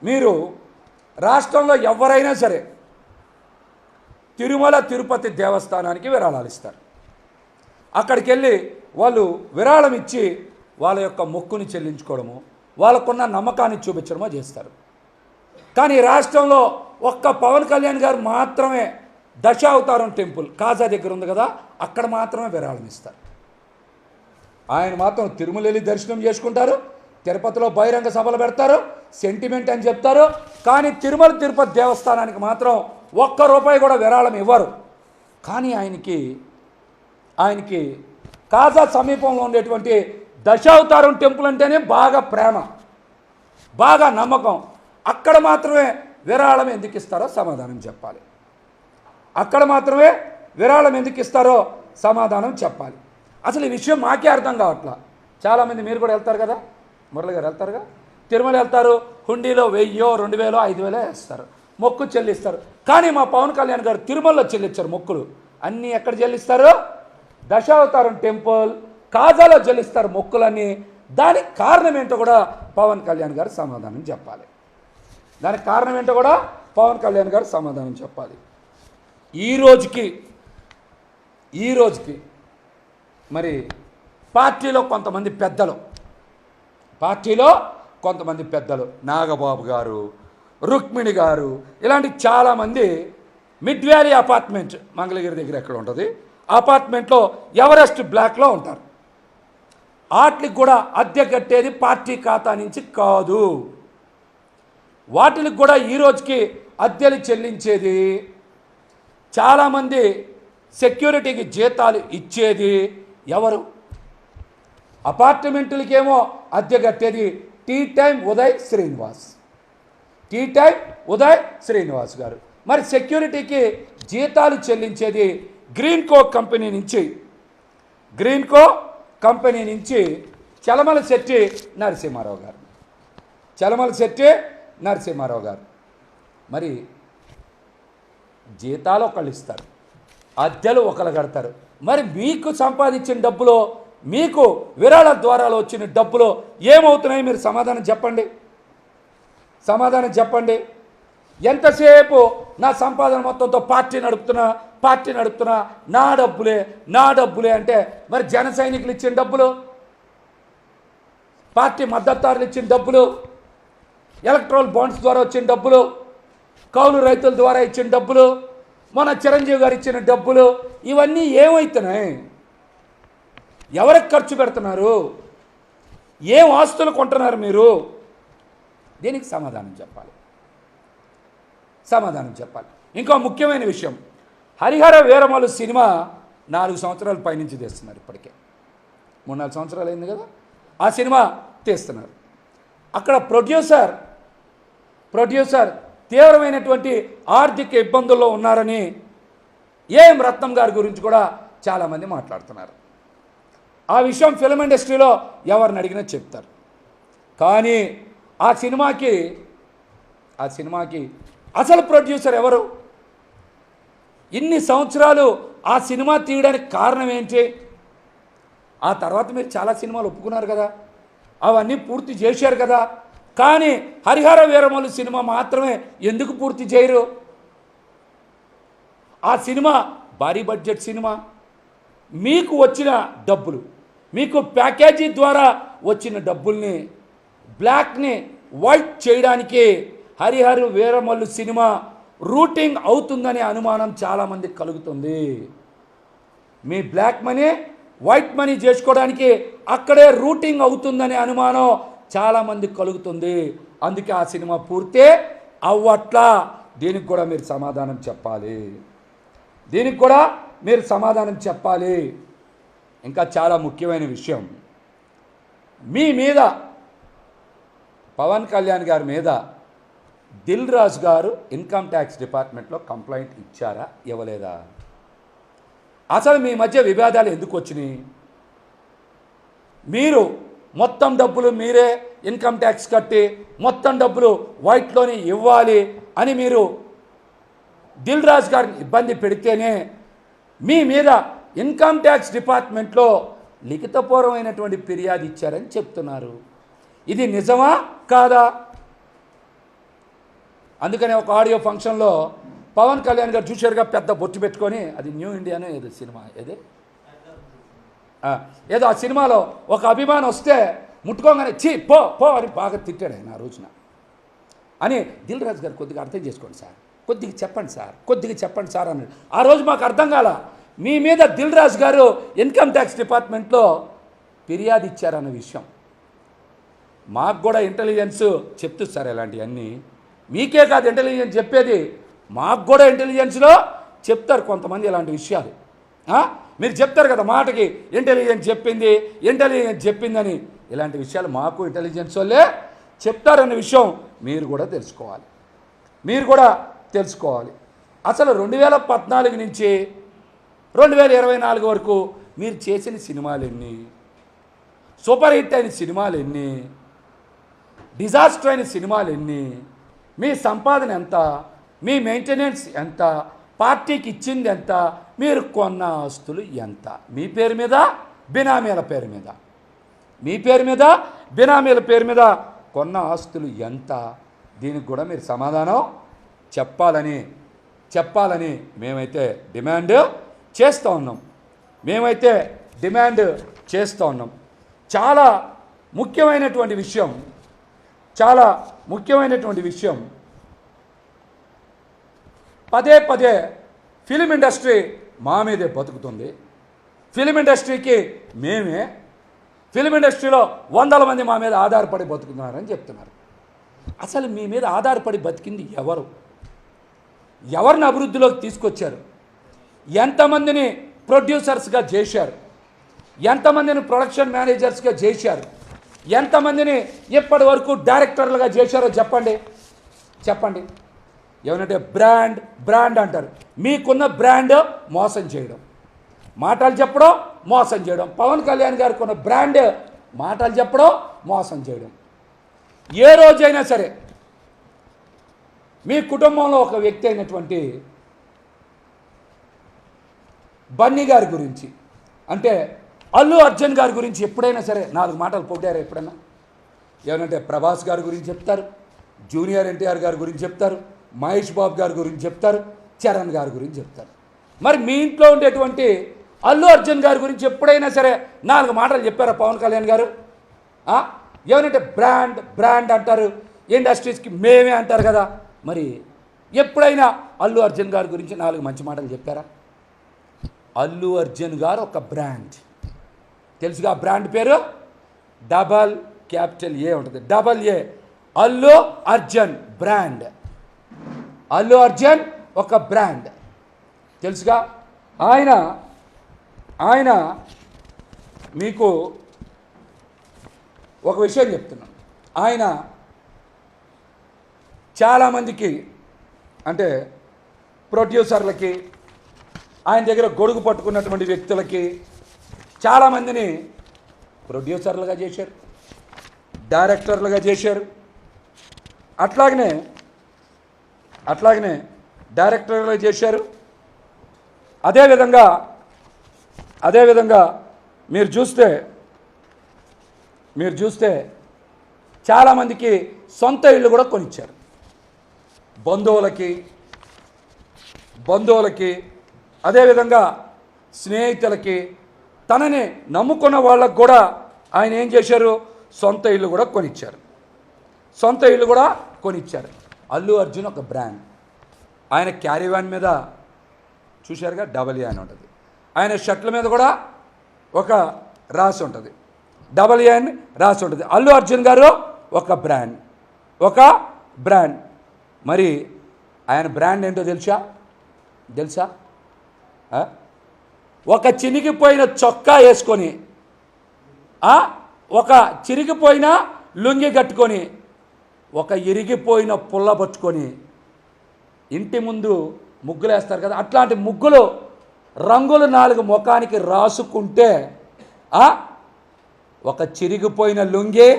మీరు రాష్ట్రంలో ఎవరైనా సరే తిరుమల తిరుపతి దేవస్థానానికి విరాళాలు ఇస్తారు. అక్కడికి వెళ్ళి వాళ్ళు విరాళం ఇచ్చి వాళ్ళ యొక్క మొక్కుని చెల్లించుకోవడము, వాళ్ళకున్న నమ్మకాన్ని చూపించడమో చేస్తారు. కానీ రాష్ట్రంలో ఒక్క పవన్ కళ్యాణ్ గారు మాత్రమే దశావతారం టెంపుల్ కాజా దగ్గర ఉంది కదా, అక్కడ మాత్రమే విరాళం ఇస్తారు. ఆయన మాత్రం తిరుమల వెళ్ళి దర్శనం చేసుకుంటారు, తిరుపతిలో బహిరంగ సభలు పెడతారు, సెంటిమెంట్ అని చెప్తారు. కానీ తిరుమల తిరుపతి దేవస్థానానికి మాత్రం ₹1 కూడా విరాళం ఇవ్వరు. కానీ ఆయనకి కాజా సమీపంలో ఉండేటువంటి దశావతారం టెంపుల్ అంటేనే బాగా ప్రేమ, బాగా నమ్మకం. అక్కడ మాత్రమే విరాళం ఎందుకు ఇస్తారో సమాధానం చెప్పాలి. అక్కడ మాత్రమే విరాళం ఎందుకు ఇస్తారో సమాధానం చెప్పాలి. అసలు ఈ విషయం మాకే అర్థం కావట్లా. చాలామంది మీరు కూడా వెళ్తారు కదా, మురళి గారు వెళ్తారుగా, తిరుమల వెళ్తారు, హుండీలో 1000, 2000, 5000 వేస్తారు, మొక్కు చెల్లిస్తారు. కానీ మా పవన్ కళ్యాణ్ గారు తిరుమలలో చెల్లించారు మొక్కులు. అన్నీ ఎక్కడ చెల్లిస్తారు? దశావతారం టెంపుల్ కాజాలో చెల్లిస్తారు మొక్కులన్నీ. దానికి కారణం ఏంటో కూడా పవన్ కళ్యాణ్ గారు సమాధానం చెప్పాలి. దానికి కారణం ఏంటో కూడా పవన్ కళ్యాణ్ గారు సమాధానం చెప్పాలి. ఈ రోజుకి మరి పార్టీలో కొంతమంది పెద్దలు నాగబాబు గారు, రుక్మిణి గారు, ఇలాంటి చాలామంది మిడ్ వ్యాలీ అపార్ట్మెంట్ మంగళగిరి దగ్గర ఎక్కడ ఉంటుంది, అపార్ట్మెంట్లో ఎవరెస్ట్ బ్లాక్లో ఉంటారు. వాటికి కూడా అద్దె కట్టేది పార్టీ ఖాతా నుంచి కాదు. వాటికి కూడా ఈ రోజుకి అద్దెలు చెల్లించేది, చాలామంది సెక్యూరిటీకి జీతాలు ఇచ్చేది ఎవరు? అపార్ట్మెంట్లకేమో అద్దె కట్టేది టీ టైం ఉదయ్ శ్రీనివాస్ గారు. మరి సెక్యూరిటీకి జీతాలు చెల్లించేది గ్రీన్కో కంపెనీ నుంచి చలమల శెట్టి నరసింహారావు గారు. మరి జీతాలు ఒకళ్ళు ఇస్తారు, అద్దెలు ఒకళ్ళు కడతారు. మరి మీకు సంపాదించిన డబ్బులో, మీకు విరాళాల ద్వారా వచ్చిన డబ్బులో ఏమవుతున్నాయి? మీరు సమాధానం చెప్పండి. ఎంతసేపు నా సంపాదన మొత్తంతో పార్టీ నడుపుతున్నా, నా డబ్బులే అంటే మరి జన సైనికులు ఇచ్చిన డబ్బులు, పార్టీ మద్దతుదారులు ఇచ్చిన డబ్బులు, ఎలక్ట్రల్ బాండ్స్ ద్వారా వచ్చిన డబ్బులు, కౌలు రైతుల ద్వారా ఇచ్చిన డబ్బులు, మన చిరంజీవి గారు ఇచ్చిన డబ్బులు, ఇవన్నీ ఏమవుతున్నాయి? ఎవరికి ఖర్చు పెడుతున్నారు? ఏం ఆస్తులు కొంటున్నారు మీరు? దీనికి సమాధానం చెప్పాలి. ఇంకో ముఖ్యమైన విషయం, హరిహర వీరమలు సినిమా 4 సంవత్సరాల పైనుంచి తీస్తున్నారు. ఇప్పటికే 3-4 సంవత్సరాలు అయింది కదా ఆ సినిమా తీస్తున్నారు. అక్కడ ప్రొడ్యూసర్ తీవ్రమైనటువంటి ఆర్థిక ఇబ్బందుల్లో ఉన్నారని ఏం రత్నం గారి గురించి కూడా చాలామంది మాట్లాడుతున్నారు. ఆ విషయం ఫిల్మ్ ఇండస్ట్రీలో ఎవరిని అడిగినా చెప్తారు. కానీ ఆ సినిమాకి అసలు ప్రొడ్యూసర్ ఎవరు? ఇన్ని సంవత్సరాలు ఆ సినిమా తీయడానికి కారణం ఏంటి? ఆ తర్వాత మీరు చాలా సినిమాలు ఒప్పుకున్నారు కదా, అవన్నీ పూర్తి చేశారు కదా. కానీ హరిహర వీరమలు సినిమా మాత్రమే ఎందుకు పూర్తి చేయరు? ఆ సినిమా భారీ బడ్జెట్ సినిమా. మీకు వచ్చిన డబ్బులు, మీకు ప్యాకేజీ ద్వారా వచ్చిన డబ్బుల్ని బ్లాక్ని వైట్ చేయడానికి హరిహర వీరమల్లు సినిమా రూటింగ్ అవుతుందనే అనుమానం చాలామందికి కలుగుతుంది. మీ బ్లాక్ మనీ వైట్ మనీ చేసుకోవడానికి అక్కడే రూటింగ్ అవుతుందనే అనుమానం చాలామందికి కలుగుతుంది. అందుకే ఆ సినిమా పూర్తే అవ్వట్లా. దీనికి కూడా మీరు సమాధానం చెప్పాలి. ఇంకా చాలా ముఖ్యమైన విషయం, మీ మీద పవన్ కళ్యాణ్ గారి మీద దిల్ రాజు గారు ఇన్కమ్ ట్యాక్స్ డిపార్ట్మెంట్లో కంప్లైంట్ ఇచ్చారా, ఇవ్వలేదా? అసలు మీ మధ్య విభేదాలు ఎందుకు వచ్చినాయి? మీరు మొత్తం డబ్బులు మీరే ఇన్కమ్ ట్యాక్స్ కట్టి మొత్తం డబ్బులు వైట్లోనే ఇవ్వాలి అని మీరు దిల్ రాజు గారిని ఇబ్బంది పెడితేనే మీ మీద ఇన్కమ్ ట్యాక్స్ డిపార్ట్మెంట్లో లిఖితపూర్వమైనటువంటి ఫిర్యాదు ఇచ్చారని చెప్తున్నారు. ఇది నిజమా కాదా? అందుకనే ఒక ఆడియో ఫంక్షన్లో పవన్ కళ్యాణ్ గారు చూశారుగా, పెద్ద బొట్టు పెట్టుకొని, అది న్యూ ఇండియానే ఏదో సినిమా ఏదో ఆ సినిమాలో ఒక అభిమానం వస్తే ముట్టుకోగానే చీ పో పో అని బాగా తిట్టాడు ఆయన ఆ రోజున అని. దిల్ రాజు గారు కొద్దిగా అర్థం చేసుకోండి సార్, కొద్దిగా చెప్పండి సార్, కొద్దిగా చెప్పండి సార్ అన్నాడు. ఆ రోజు మాకు అర్థం కాల. మీ మీద దిల్ రాజు గారు ఇన్కమ్ ట్యాక్స్ డిపార్ట్మెంట్లో ఫిర్యాదు ఇచ్చారన్న విషయం మాకు కూడా ఇంటెలిజెన్స్ చెప్తుంది సార్. ఇలాంటివన్నీ మీకే కాదు ఇంటెలిజెన్స్ చెప్పేది, మాకు కూడా ఇంటెలిజెన్స్లో చెప్తారు కొంతమంది ఇలాంటి విషయాలు. మీరు చెప్తారు కదా మాటకి ఇంటెలిజెన్స్ చెప్పిందని, ఇలాంటి విషయాలు మాకు ఇంటెలిజెన్స్ వాళ్ళే చెప్తారన్న విషయం మీరు కూడా తెలుసుకోవాలి. అసలు 2014 నుంచి 2024 వరకు మీరు చేసిన సినిమాలు ఎన్ని, సూపర్ హిట్ అయిన సినిమాలు ఎన్ని, డిజాస్టర్ అయిన సినిమాలు ఎన్ని, మీ సంపాదన ఎంత, మీ మెయింటెనెన్స్ ఎంత, పార్టీకి ఇచ్చింది ఎంత, మీరు కొన్న ఆస్తులు ఎంత, మీ పేరు మీద బినామీల పేరు మీద, మీ పేరు మీద బినామీల పేరు మీద కొన్న ఆస్తులు ఎంత, దీనికి కూడా మీరు సమాధానం చెప్పాలని మేమైతే డిమాండ్ చేస్తూ ఉన్నాం. చాలా ముఖ్యమైనటువంటి విషయం పదే ఫిలిం ఇండస్ట్రీ మా మీదే బతుకుతుంది, ఫిలిం ఇండస్ట్రీకి ఫిలిం ఇండస్ట్రీలో 100 మంది మా మీద ఆధారపడి బతుకుతున్నారని చెప్తున్నారు. అసలు మీ మీద ఆధారపడి బతికింది ఎవరిని అభివృద్ధిలోకి తీసుకొచ్చారు, ఎంతమందిని ప్రొడ్యూసర్స్గా చేశారు, ఎంతమందిని ప్రొడక్షన్ మేనేజర్స్గా చేశారు, ఎంతమందిని ఇప్పటి వరకు డైరెక్టర్లుగా చేశారో చెప్పండి. ఏమంటే బ్రాండ్ అంటారు. మీకున్న బ్రాండ్ మోసం చేయడం, మాటలు చెప్పడం మోసం చేయడం. పవన్ కళ్యాణ్ గారికి ఉన్న బ్రాండ్ మాటలు చెప్పడం మోసం చేయడం. ఏ రోజైనా సరే మీ కుటుంబంలో ఒక వ్యక్తి అయినటువంటి బన్నీ గారి గురించి, అంటే అల్లు అర్జున్ గారి గురించి ఎప్పుడైనా సరే 4 మాటలు పొగిడారు ఎప్పుడైనా? ఏమంటే ప్రభాస్ గారి గురించి చెప్తారు, జూనియర్ ఎన్టీఆర్ గారి గురించి చెప్తారు, మహేష్ బాబు గారి గురించి చెప్తారు, చరణ్ గారి గురించి చెప్తారు. మరి మీ ఇంట్లో ఉండేటువంటి అల్లు అర్జున్ గారి గురించి ఎప్పుడైనా సరే 4 మాటలు చెప్పారా పవన్ కళ్యాణ్ గారు? ఏమంటే బ్రాండ్ అంటారు, ఇండస్ట్రీస్కి మేమే అంటారు కదా. మరి ఎప్పుడైనా అల్లు అర్జున్ గారి గురించి 4 మంచి మాటలు చెప్పారా? అల్లు అర్జున్ గారు ఒక బ్రాండ్, తెలుసుగా బ్రాండ్ పేరు AA ఉంటుంది, AA అల్లు అర్జున్ బ్రాండ్. అల్లు అర్జున్ ఒక బ్రాండ్ తెలుసుగా. ఆయన మీకు ఒక విషయం చెప్తున్నాను. ఆయన చాలామందికి, అంటే ప్రొడ్యూసర్లకి, ఆయన దగ్గర గొడుగు పట్టుకున్నటువంటి వ్యక్తులకి చాలామందిని ప్రొడ్యూసర్లుగా చేశారు, డైరెక్టర్లుగా చేశారు. అట్లాగనే డైరెక్టర్లుగా చేశారు. అదేవిధంగా మీరు చూస్తే చాలామందికి సొంత ఇళ్ళు కూడా కొనిచ్చారు. బంధువులకి అదేవిధంగా స్నేహితులకి, తనని నమ్ముకున్న వాళ్ళకు కూడా ఆయన ఏం చేశారు? సొంత ఇల్లు కూడా కొనిచ్చారు. అల్లు అర్జున్ ఒక బ్రాండ్. ఆయన క్యారీవాన్ మీద చూశారుగా AA అని ఉంటుంది. ఆయన షర్ట్ల మీద కూడా ఒక రాసి ఉంటుంది, AA అని రాసి ఉంటుంది. అల్లు అర్జున్ గారు ఒక బ్రాండ్. మరి ఆయన బ్రాండ్ ఏంటో తెలుసా? ఒక చినిగిపోయిన చొక్కా వేసుకొని, ఒక చిరిగిపోయిన లుంగి కట్టుకొని, ఒక ఇరిగిపోయిన పుల్ల పట్టుకొని ఇంటి ముందు ముగ్గులు వేస్తారు కదా, అట్లాంటి ముగ్గులు రంగులు 4 ముఖానికి రాసుకుంటే, ఒక చిరిగిపోయిన లుంగి,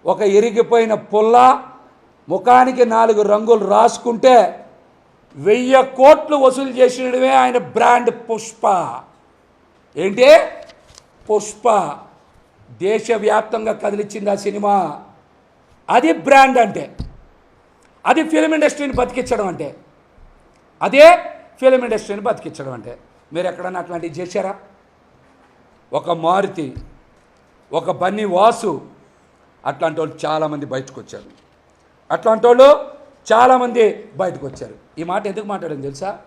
ఒక ఇరిగిపోయిన పుల్ల, ముఖానికి 4 రంగులు రాసుకుంటే 1000 కోట్లు వసూలు చేసినవే ఆయన బ్రాండ్ పుష్ప. ఏంటి? పుష్ప. దేశవ్యాప్తంగా కదిలిచ్చింది ఆ సినిమా. అది బ్రాండ్ అంటే. అది ఫిలిం ఇండస్ట్రీని బతికించడం అంటే, అదే ఫిలిం ఇండస్ట్రీని బతికించడం అంటే. మీరు ఎక్కడన్నా అట్లాంటివి చేశారా? ఒక మారుతి, ఒక బన్నీ వాసు, అట్లాంటి వాళ్ళు చాలామంది బయటకు వచ్చారు. ఈ మాట ఎందుకు మాట్లాడాను తెలుసా?